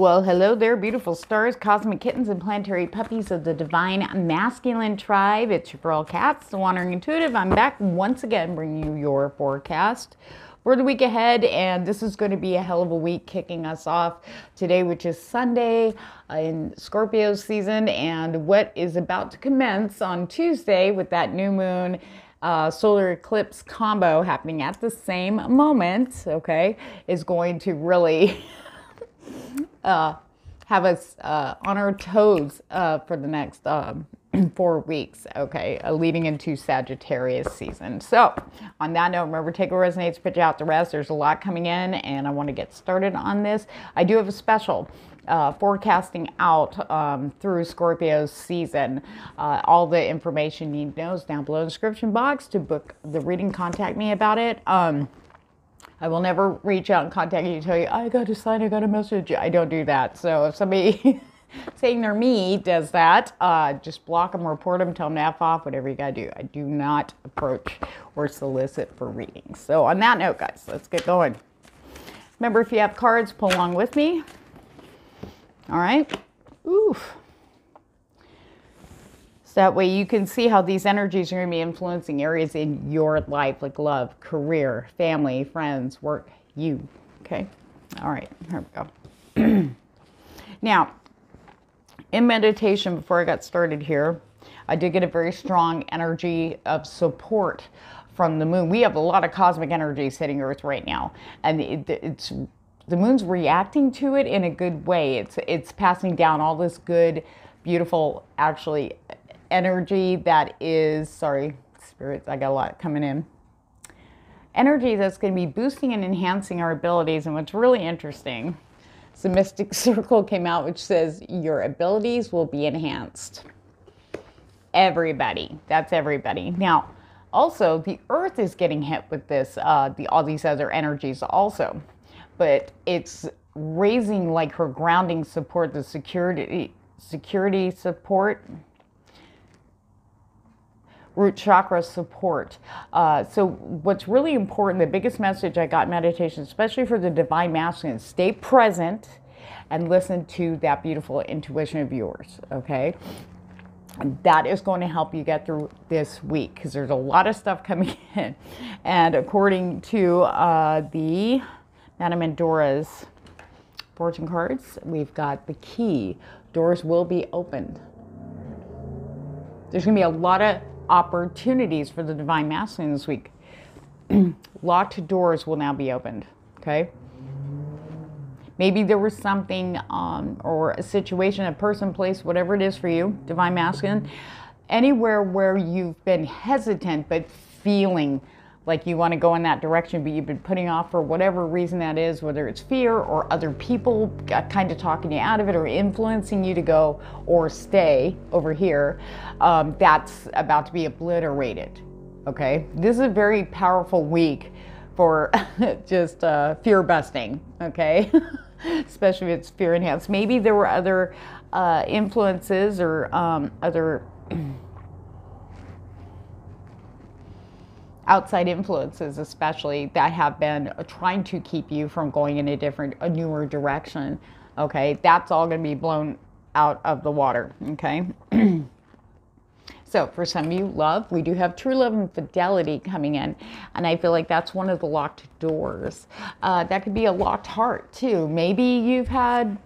Well, hello there, beautiful stars, cosmic kittens, and planetary puppies of the divine masculine tribe. It's your girl, Cats, the Wandering Intuitive. I'm back once again bringing you your forecast for the week ahead, and this is going to be a hell of a week kicking us off today, which is Sunday in Scorpio season, and what is about to commence on Tuesday with that new moon solar eclipse combo happening at the same moment, okay, is going to really have us on our toes for the next 4 weeks, okay, leading into Sagittarius season. So on that note, remember, take what resonates, put out the rest. There's a lot coming in, and I want to get started on this. I do have a special forecasting out through Scorpio season. All the information you need to know is down below in the description box. To book the reading, contact me about it. I will never reach out and contact you and tell you, I got a sign, I got a message. I don't do that. So if somebody saying they're me does that, just block them, report them, tell them to F off, whatever you got to do. I do not approach or solicit for readings. So on that note, guys, let's get going. Remember, if you have cards, pull along with me. All right. Oof. So that way you can see how these energies are going to be influencing areas in your life, like love, career, family, friends, work, you. Okay. All right. Here we go. Now, in meditation, before I got started here, I did get a very strong energy of support from the moon. We have a lot of cosmic energies hitting Earth right now, and the moon's reacting to it in a good way. It's passing down all this good, beautiful, actually, energy that is, sorry, spirits, I got a lot coming in. Energy that's going to be boosting and enhancing our abilities. And what's really interesting, the Mystic Circle came out, which says your abilities will be enhanced. Everybody. That's everybody. Now, also, the Earth is getting hit with this, all these other energies also. But it's raising like her grounding support, the security support, root chakra support. So what's really important, the biggest message I got in meditation, especially for the divine masculine, stay present and listen to that beautiful intuition of yours, okay? And that is going to help you get through this week, because there's a lot of stuff coming in. And according to the Madame ENDORA'S fortune cards, we've got the key. Doors will be opened. There's going to be a lot of opportunities for the divine masculine this week. Locked doors will now be opened, okay? Maybe there was something or a situation, a person, place, whatever it is for you, divine masculine, anywhere where you've been hesitant but feeling like you want to go in that direction, but you've been putting off for whatever reason that is, whether it's fear or other people kind of talking you out of it or influencing you to go or stay over here, that's about to be obliterated, okay? This is a very powerful week for just fear busting, okay? Especially if it's fear enhanced. Maybe there were other influences or other outside influences, especially, that have been trying to keep you from going in a newer direction, okay? That's all going to be blown out of the water, okay? So for some of you, love, we do have true love and fidelity coming in, and I feel like that's one of the locked doors. That could be a locked heart too. Maybe you've had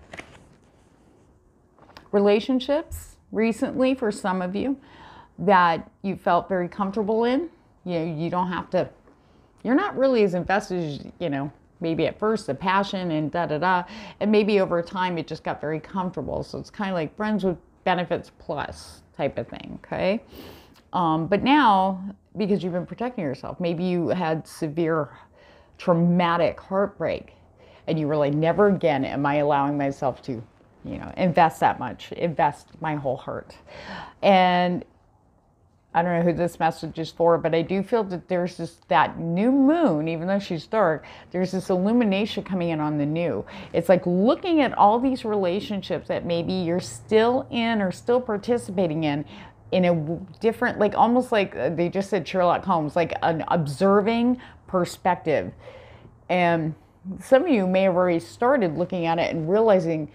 relationships recently, for some of you, that you felt very comfortable in. You know, you don't have to, you're not really as invested as, you know, maybe at first, the passion and da-da-da, and maybe over time it just got very comfortable. So it's kind of like friends with benefits plus type of thing, okay? But now, because you've been protecting yourself, maybe you had severe traumatic heartbreak, and you were like, never again am I allowing myself to, you know, invest that much, invest my whole heart. And I don't know who this message is for, but I do feel that there's that new moon, even though she's dark, there's this illumination coming in on the new. It's like looking at all these relationships that maybe you're still in or still participating in a different, like almost like they just said Sherlock Holmes, like an observing perspective. And some of you may have already started looking at it and realizing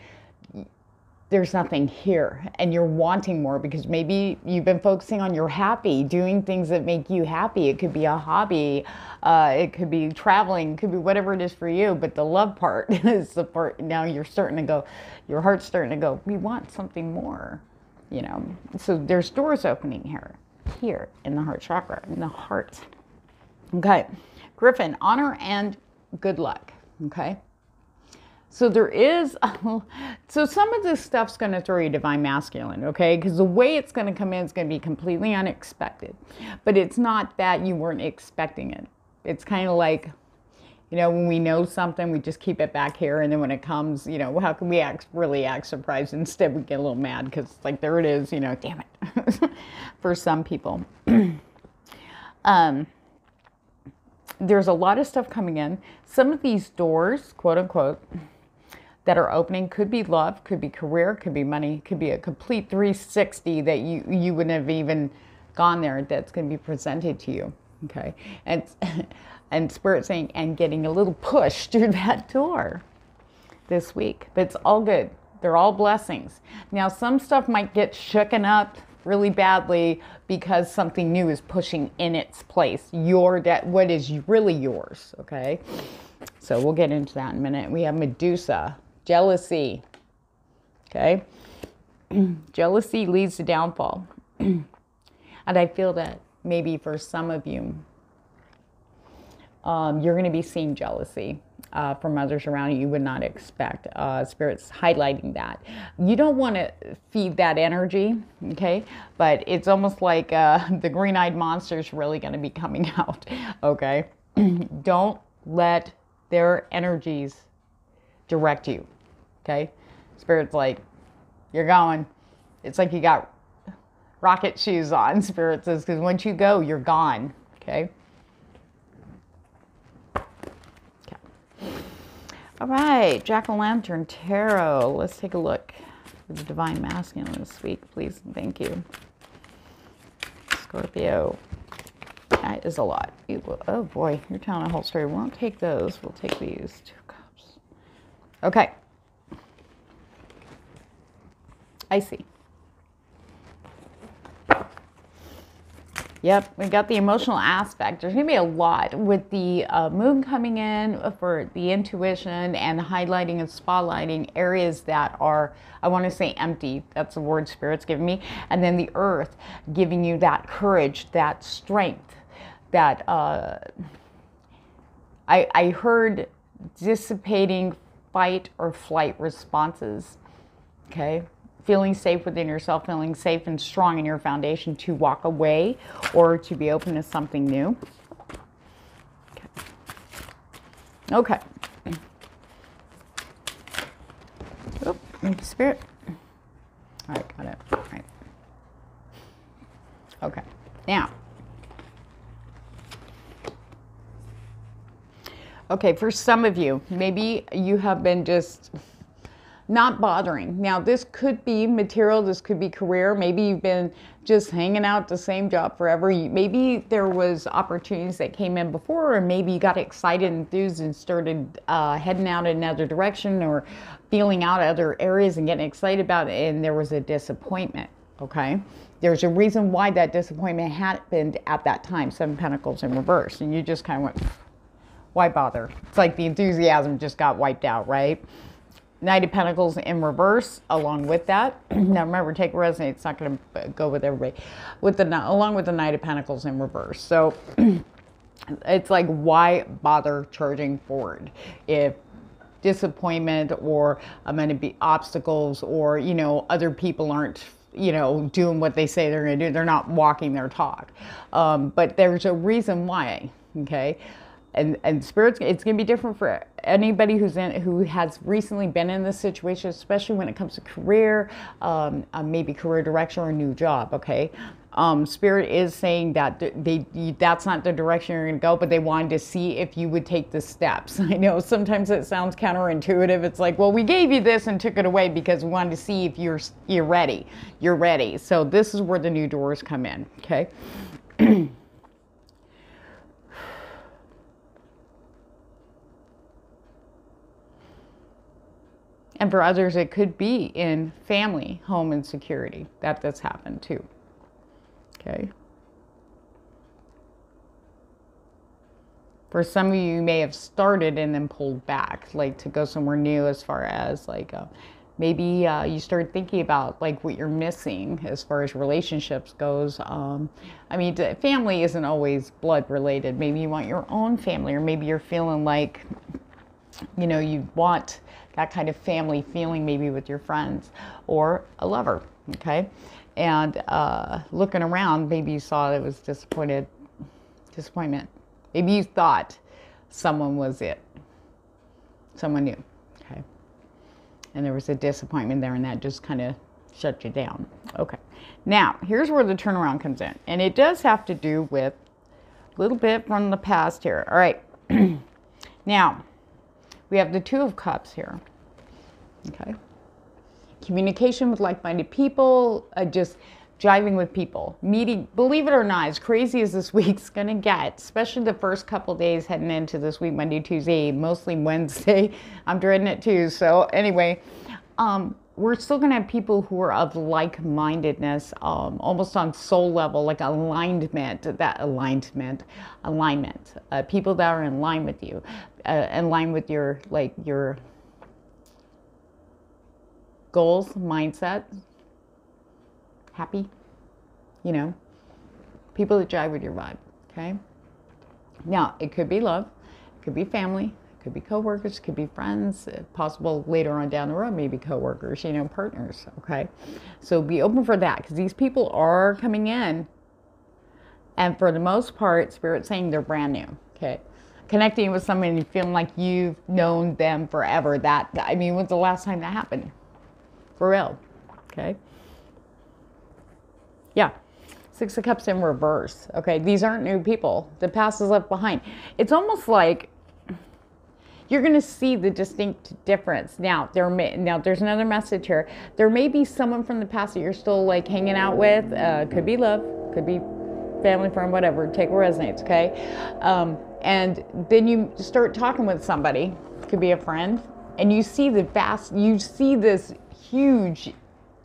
there's nothing here and you're wanting more, because maybe you've been focusing on you're happy, doing things that make you happy. It could be a hobby, it could be traveling, it could be whatever it is for you, but the love part is the part now you're starting to go, your heart's starting to go, we want something more, you know. So there's doors opening here in the heart chakra, in the heart. Okay, Griffin, honor and good luck, okay? So there is, so some of this stuff's going to throw you divine masculine, okay? Because the way it's going to come in is going to be completely unexpected. But it's not that you weren't expecting it. It's kind of like, you know, when we know something, we just keep it back here. And then when it comes, you know, how can we really act surprised? Instead, we get a little mad because, like, there it is, you know, damn it. For some people. There's a lot of stuff coming in. Some of these doors, quote unquote, that are opening could be love, could be career, could be money, could be a complete 360 that you wouldn't have even gone there, that's going to be presented to you, okay? And Spirit saying, and getting a little push through that door this week. But it's all good. They're all blessings. Now, some stuff might get shooken up really badly because something new is pushing in its place. What is really yours, okay? So we'll get into that in a minute. We have Medusa. Jealousy, okay? Jealousy leads to downfall. And I feel that maybe for some of you, you're going to be seeing jealousy from others around you would not expect. Spirit's highlighting that. You don't want to feed that energy, okay? But it's almost like the green-eyed monster is really going to be coming out, okay? Don't let their energies direct you, okay? Spirit's like, you're going. It's like you got rocket shoes on, Spirit says, because once you go, you're gone, okay? All right, Jack-o'-lantern tarot. Let's take a look at the divine masculine this week, please. Thank you. Scorpio. That is a lot. Oh boy, you're telling a whole story. We won't take those. We'll take these. 2 cups. Okay. I see. Yep, we got the emotional aspect. There's going to be a lot with the moon coming in for the intuition and highlighting and spotlighting areas that are, I want to say, empty. That's the word Spirit's giving me. And then the earth giving you that courage, that strength, that I heard dissipating fight or flight responses, okay? Feeling safe within yourself, feeling safe and strong in your foundation to walk away or to be open to something new. Okay. Oh, thank you, Spirit. All right, got it. All right. Okay. Now. Okay, for some of you, maybe you have been just not bothering. Now, this could be material, this could be career. Maybe you've been just hanging out the same job forever. Maybe there was opportunities that came in before, or maybe you got excited, enthused, and started heading out in another direction or feeling out other areas and getting excited about it, and there was a disappointment, okay? There's a reason why that disappointment happened at that time. 7 Pentacles in reverse, and you just kind of went, why bother? It's like the enthusiasm just got wiped out, right? Knight of Pentacles in reverse along with that. Now remember, take a resonate. It's not going to go with everybody. Along with the Knight of Pentacles in reverse. So it's like, why bother charging forward if disappointment or I'm going to be obstacles or, you know, other people aren't, you know, doing what they say they're going to do. They're not walking their talk. But there's a reason why, okay? And Spirit's, it's going to be different for anybody who has recently been in this situation, especially when it comes to career, maybe career direction or a new job, okay? Spirit is saying that that's not the direction you're going to go, but they wanted to see if you would take the steps. I know sometimes it sounds counterintuitive. It's like, well, we gave you this and took it away because we wanted to see if you're ready. You're ready. So this is where the new doors come in, okay? And for others, it could be in family, home, and security. That's happened too. Okay. For some of you, you may have started and then pulled back, like to go somewhere new, as far as like maybe you start thinking about like what you're missing as far as relationships goes. I mean, family isn't always blood related. Maybe you want your own family, or maybe you're feeling like, you know, you want that kind of family feeling, maybe with your friends or a lover. Okay. And looking around, maybe you saw it was disappointment. Maybe you thought someone was it, someone new, okay? And there was a disappointment there, and that just kind of shut you down. Okay, now here's where the turnaround comes in, and it does have to do with a little bit from the past here. All right, now we have the Two of Cups here, okay? Communication with like-minded people, just jiving with people, meeting, believe it or not, as crazy as this week's gonna get, especially the first couple days heading into this week, Monday, Tuesday, mostly Wednesday. I'm dreading it too. So anyway, we're still gonna have people who are of like-mindedness, almost on soul level, like alignment, people that are in line with you, in line with your, like your goals, mindset. Happy, you know, people that jive with your vibe, okay? Now, it could be love, it could be family, it could be coworkers, it could be friends, possible later on down the road, maybe coworkers, you know, partners, okay? So be open for that, because these people are coming in, and for the most part, Spirit's saying they're brand new, okay? Connecting with somebody and feeling like you've known them forever. I mean, when's the last time that happened? For real, okay? Yeah, Six of Cups in reverse. Okay, these aren't new people. The past is left behind. It's almost like you're going to see the distinct difference. Now, there's another message here. There may be someone from the past that you're still like hanging out with. Could be love, could be family, friend, whatever. Take what resonates, okay? And then you start talking with somebody. Could be a friend, and you see this huge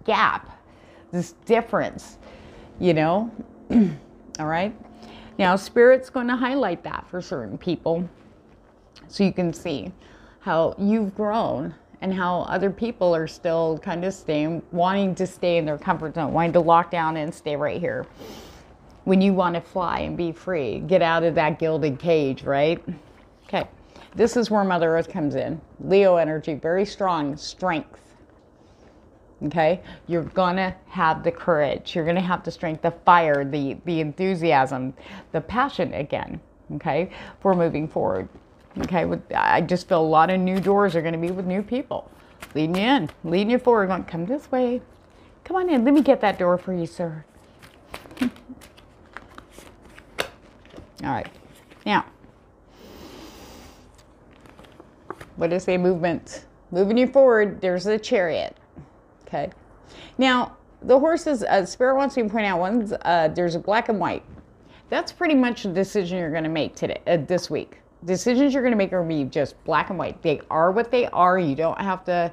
gap, this difference. You know, all right. Now, Spirit's going to highlight that for certain people, so you can see how you've grown and how other people are still kind of wanting to stay in their comfort zone, wanting to lock down and stay right here. When you want to fly and be free, get out of that gilded cage, right? Okay, this is where Mother Earth comes in. Leo energy, very strong, strength. Okay, you're gonna have the courage, you're gonna have the strength, the fire, the enthusiasm, the passion again, okay, for moving forward. Okay, I just feel a lot of new doors are gonna be with new people, leading you in, leading you forward, going, come this way, come on in, let me get that door for you, sir. All right, now, what is the movement? Moving you forward, there's the Chariot. Okay. Now, the horses, Spirit wants me to point out, there's a black and white. That's pretty much the decision you're going to make today, this week. Decisions you're going to make are going to be just black and white. They are what they are. You don't have to,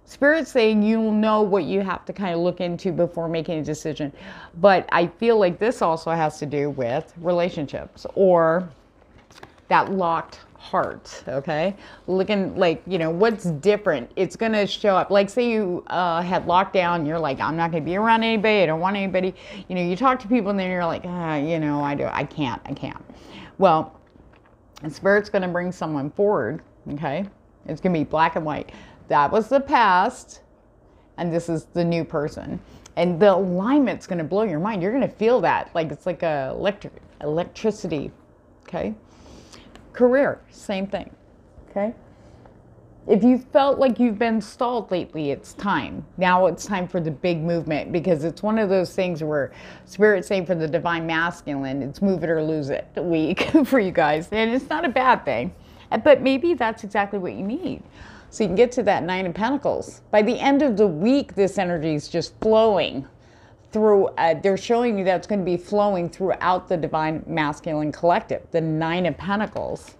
Spirit's saying you'll know what you have to kind of look into before making a decision. But I feel like this also has to do with relationships or that locked heart, okay? Looking like, you know, what's different? It's going to show up. Like, say you had locked down, you're like, I'm not going to be around anybody. I don't want anybody. You know, you talk to people and then you're like, you know, I can't. Well, Spirit's going to bring someone forward, okay? It's going to be black and white. That was the past, and this is the new person. And the alignment's going to blow your mind. You're going to feel that. Like, it's like electricity, okay? Career, same thing, okay? If you felt like you've been stalled lately, it's time. Now it's time for the big movement, because it's one of those things where Spirit's saying for the Divine Masculine, it's move it or lose it week for you guys. And it's not a bad thing, but maybe that's exactly what you need. So you can get to that Nine of Pentacles. By the end of the week, this energy is just flowing through, they're showing you that it's going to be flowing throughout the Divine Masculine Collective, the Nine of Pentacles,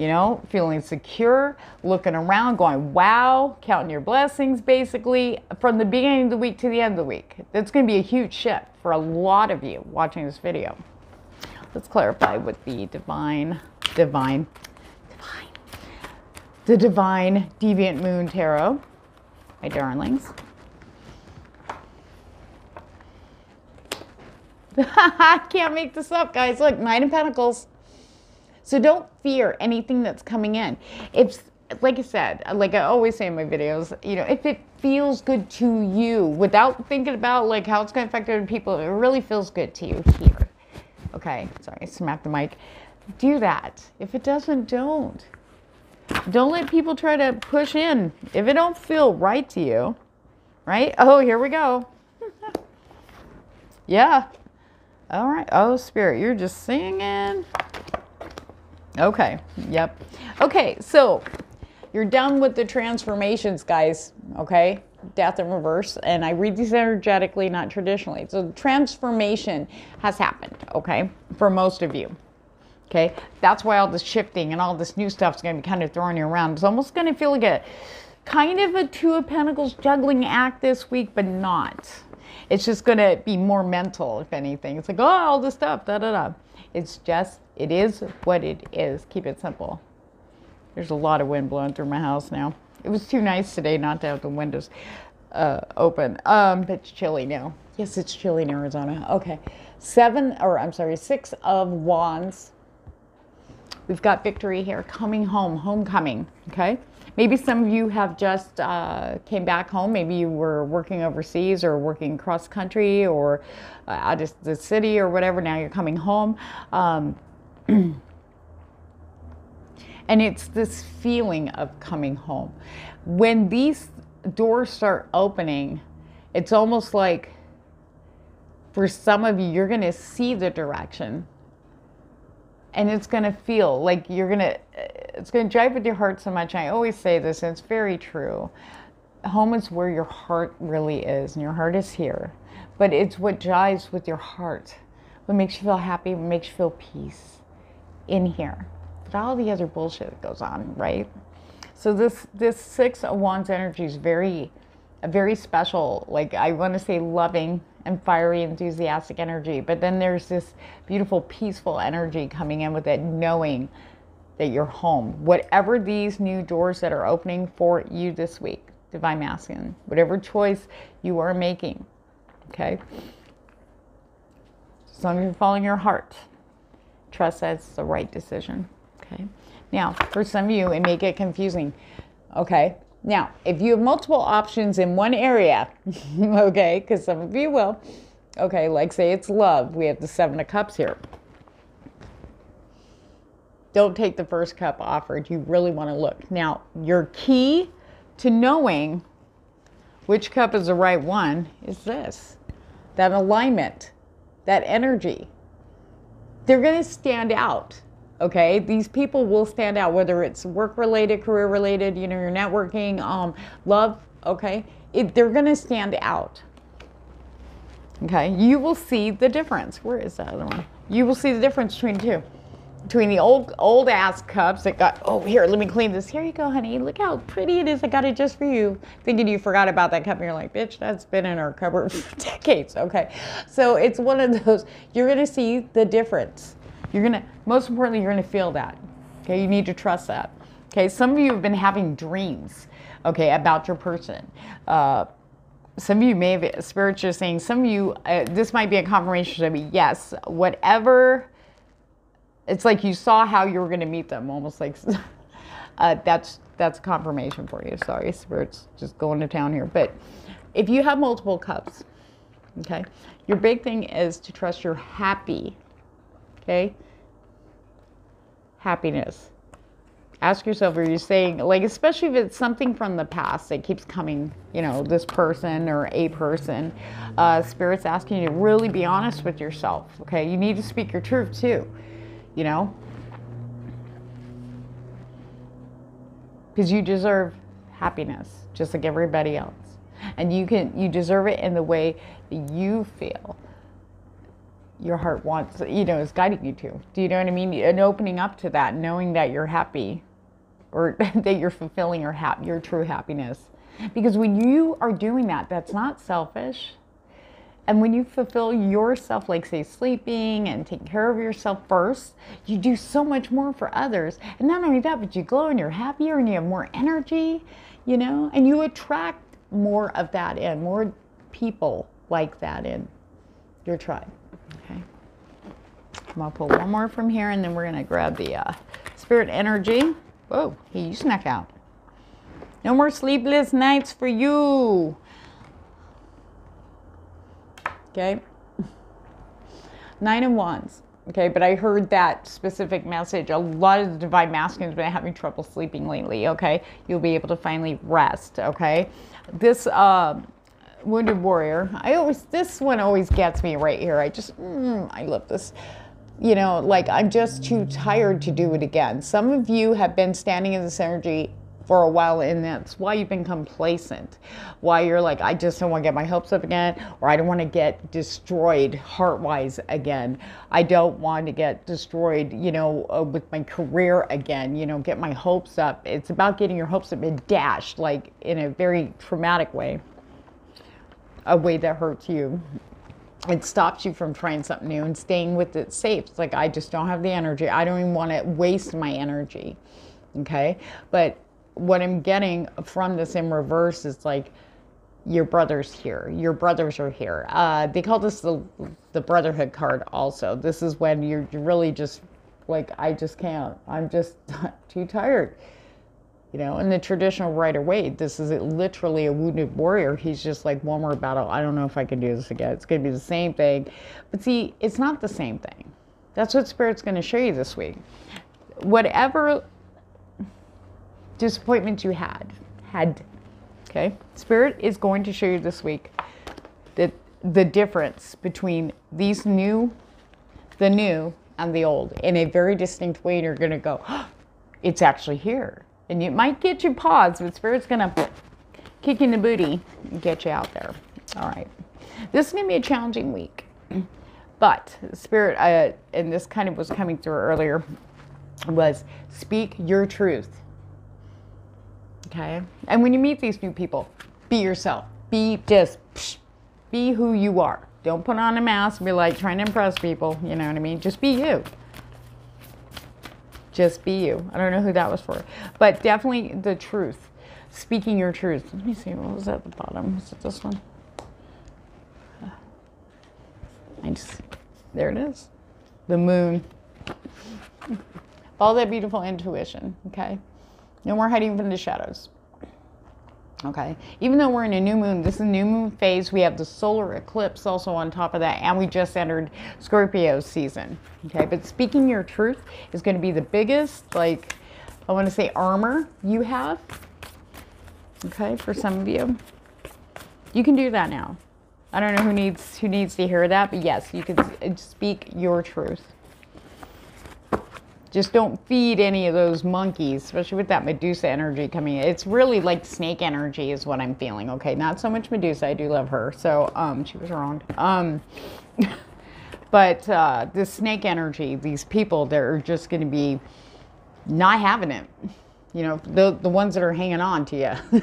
You know, feeling secure, looking around, going, wow, counting your blessings, basically, from the beginning of the week to the end of the week. That's going to be a huge shift for a lot of you watching this video. Let's clarify with the Divine Deviant Moon Tarot, my darlings. I can't make this up, guys. Look, Knight of Pentacles. So don't fear anything that's coming in. If, like I said, like I always say in my videos, you know, if it feels good to you without thinking about like how it's going to affect other people, it really feels good to you here. Okay, sorry, I smacked the mic. Do that. If it doesn't, don't. Don't let people try to push in. If it don't feel right to you, right? Oh, here we go. Yeah. All right. Oh, Spirit, you're just singing. Okay. Yep. Okay. So you're done with the transformations, guys. Okay. Death in reverse. And I read these energetically, not traditionally. So the transformation has happened. Okay. For most of you. Okay. That's why all this shifting and all this new stuff is going to be kind of throwing you around. It's almost going to feel like a kind of a Two of Pentacles juggling act this week, but not. It's just going to be more mental, if anything. It's like, oh, all this stuff, da-da-da. It's just, it is what it is. Keep it simple. There's a lot of wind blowing through my house now. It was too nice today not to have the windows open. But it's chilly now. Yes, it's chilly in Arizona. Okay. 6 of Wands. We've got victory here. Coming home. Homecoming. Okay. Maybe some of you have just came back home. Maybe you were working overseas or working cross country or out of the city or whatever. Now you're coming home. And it's this feeling of coming home. When these doors start opening, it's almost like for some of you, you're going to see the direction. And it's going to feel like it's going to jive with your heart so much. I always say this, and it's very true. Home is where your heart really is, and your heart is here. But it's what jives with your heart. What makes you feel happy, what makes you feel peace in here. But all the other bullshit that goes on, right? So this 6 of Wands energy is a very special, like I want to say loving and fiery, enthusiastic energy. But then there's this beautiful, peaceful energy coming in with it, knowing that you're home. Whatever these new doors that are opening for you this week, Divine Masculine, whatever choice you are making, okay? As long as you're following your heart, trust that's the right decision, okay? Now, for some of you, it may get confusing, okay? Now, if you have multiple options in one area, okay, because some of you will, okay, like say it's love. We have the 7 of Cups here. Don't take the first cup offered. You really want to look. Now, your key to knowing which cup is the right one is this. That alignment, that energy. They're going to stand out. Okay, these people will stand out, whether it's work-related, career-related, you know, you're networking, love, okay? They're going to stand out. Okay, you will see the difference. Where is that other one? You will see the difference between the two. Between the old-ass cups that got, oh, here, let me clean this. Here you go, honey. Look how pretty it is. I got it just for you. Thinking you forgot about that cup, and you're like, bitch, that's been in our cupboard for decades. Okay, so it's one of those, you're going to see the difference. You're going to, most importantly, you're going to feel that. Okay, you need to trust that. Okay, some of you have been having dreams, okay, about your person. Some of you may have, Spirit's just saying, some of you, this might be a confirmation to me, yes, whatever, it's like you saw how you were going to meet them, almost like, that's confirmation for you. Sorry, Spirit's just going to town here. But if you have multiple cups, okay, your big thing is to trust you're happy. Okay, happiness. Ask yourself, are you saying, like, especially if it's something from the past that keeps coming, you know, this person or a person, Spirit's asking you to really be honest with yourself, okay? You need to speak your truth too, you know? Because you deserve happiness, just like everybody else. And you deserve it in the way that you feel your heart wants, you know, is guiding you to. Do you know what I mean? And opening up to that, knowing that you're happy, or that you're fulfilling your true happiness. Because when you are doing that, that's not selfish. And when you fulfill yourself, like say sleeping and taking care of yourself first, you do so much more for others. And not only that, but you glow and you're happier and you have more energy, you know, and you attract more of that in, more people like that in your tribe. Okay. I'm going to pull one more from here, and then we're going to grab the spirit energy. Whoa, hey, you snuck out. No more sleepless nights for you. Okay. 9 of Wands. Okay, but I heard that specific message. A lot of the divine masculines have been having trouble sleeping lately. Okay, you'll be able to finally rest. Okay, this wounded warrior. This one always gets me right here. I love this. You know, like I'm just too tired to do it again. Some of you have been standing in this energy for a while, and that's why you've been complacent. Why you're like, I just don't want to get my hopes up again, or I don't want to get destroyed heart-wise again. I don't want to get destroyed, you know, with my career again, you know, get my hopes up. It's about getting your hopes up and dashed, like in a very traumatic way, a way that hurts you. It stops you from trying something new and staying with it safe. It's like, I just don't have the energy. I don't even want to waste my energy. Okay, but what I'm getting from this in reverse is like, your brother's here. Your brothers are here. They call this the brotherhood card also. This is when you're really just like, I just can't. I'm just too tired. You know, in the traditional Rider Waite, this is literally a wounded warrior. He's just like, one more battle. I don't know if I can do this again. It's going to be the same thing. But see, it's not the same thing. That's what Spirit's going to show you this week. Whatever disappointments you had, okay? Spirit is going to show you this week that the difference between the new and the old in a very distinct way. And you're going to go, oh, it's actually here. And it might get you paused, but Spirit's going to kick you in the booty and get you out there. All right. This is going to be a challenging week. But Spirit, and this kind of was coming through earlier, was speak your truth. Okay? And when you meet these new people, be yourself. Be who you are. Don't put on a mask and be like trying to impress people. You know what I mean? Just be you. Just be you. I don't know who that was for. But definitely the truth. Speaking your truth. Let me see. What was at the bottom? Is it this one? There it is. The moon. Follow that beautiful intuition. Okay? No more hiding from the shadows. Okay? Even though we're in a new moon, this is a new moon phase. We have the solar eclipse also on top of that. And we just entered Scorpio season. Okay? But speaking your truth is going to be the biggest, like, I want to say armor you have. Okay? For some of you. You can do that now. I don't know who needs to hear that. But yes, you can speak your truth. Just don't feed any of those monkeys, especially with that Medusa energy coming in. It's really like snake energy is what I'm feeling, okay? Not so much Medusa. I do love her. So, she was wrong. But this snake energy, these people, they're just going to be not having it. You know, the ones that are hanging on to you.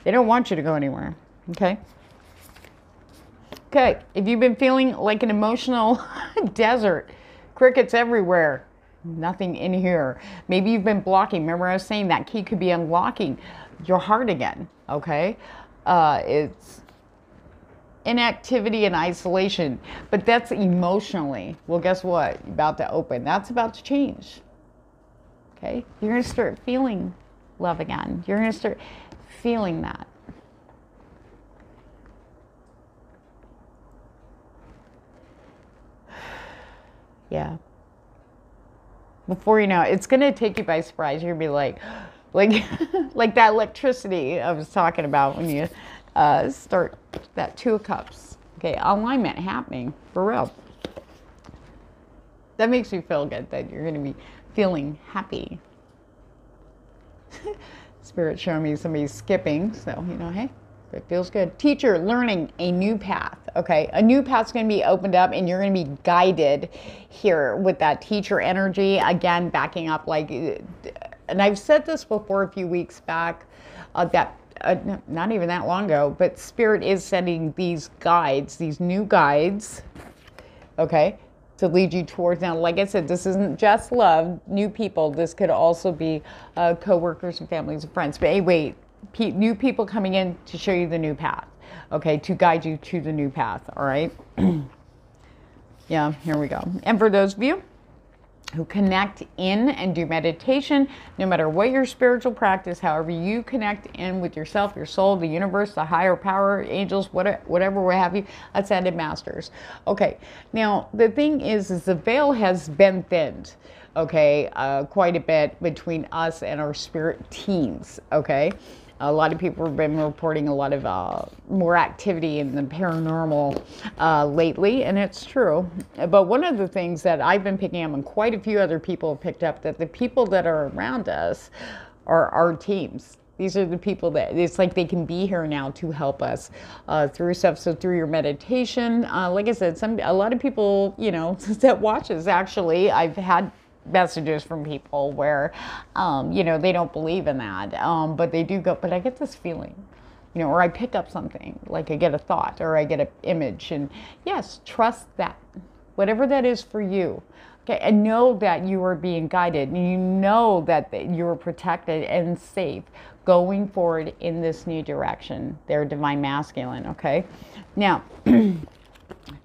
They don't want you to go anywhere, okay? Okay, if you've been feeling like an emotional desert, crickets everywhere, nothing in here. Maybe you've been blocking. Remember I was saying that key could be unlocking your heart again, okay? It's inactivity and isolation, but that's emotionally. Well, guess what? You're about to open. That's about to change, okay? You're going to start feeling love again. You're going to start feeling that. Yeah. Before you know it, it's going to take you by surprise. You're going to be like that electricity I was talking about when you start that 2 of Cups. Okay, alignment happening, for real. That makes you feel good that you're going to be feeling happy. Spirit showing me somebody's skipping, so, you know, hey, It feels good. Teacher, learning a new path. Okay, a new path's going to be opened up, and you're going to be guided here with that teacher energy. Again, backing up, like, and I've said this before a few weeks back, that not even that long ago, but Spirit is sending these guides, these new guides, okay, to lead you towards. Now, like I said, this isn't just love, new people. This could also be co-workers and families and friends. But anyway, new people coming in to show you the new path, okay, to guide you to the new path, all right? Yeah, here we go. And for those of you who connect in and do meditation, no matter what your spiritual practice, however you connect in with yourself, your soul, the universe, the higher power, angels, whatever, what have you, ascended masters. Okay, now the thing is the veil has been thinned, okay, quite a bit between us and our spirit teams, okay? A lot of people have been reporting a lot of more activity in the paranormal lately, and it's true. But one of the things that I've been picking up, and quite a few other people have picked up, that the people that are around us are our teams. These are the people that, it's like they can be here now to help us through stuff. So through your meditation, like I said, a lot of people, you know, that watches, actually, I've had messages from people where, you know, they don't believe in that, but they do go, but I get this feeling, you know, or I pick up something, like I get a thought or I get an image, and yes, trust that, whatever that is for you, okay, and know that you are being guided, and you know that you are protected and safe going forward in this new direction. They're divine masculine, okay? Now,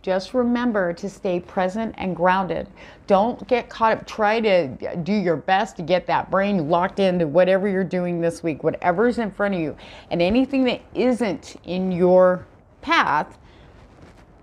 just remember to stay present and grounded. Don't get caught up. Try to do your best to get that brain locked into whatever you're doing this week, whatever's in front of you. And anything that isn't in your path,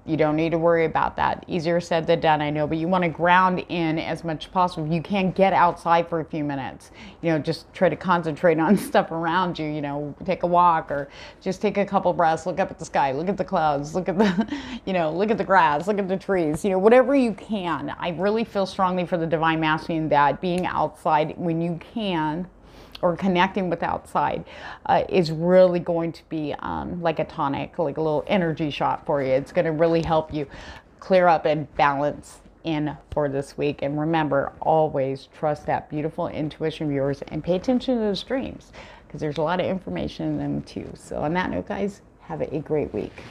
you don't need to worry about that. Easier said than done, I know, but you want to ground in as much as possible. You can get outside for a few minutes. You know, just try to concentrate on stuff around you, you know, take a walk or just take a couple breaths, look up at the sky, look at the clouds, look at the, you know, look at the grass, look at the trees, you know, whatever you can. I really feel strongly for the divine masculine that being outside when you can, or connecting with outside, is really going to be like a tonic, like a little energy shot for you. It's going to really help you clear up and balance in for this week. And remember, always trust that beautiful intuition of yours and pay attention to those dreams, because there's a lot of information in them too. So on that note, guys, have a great week.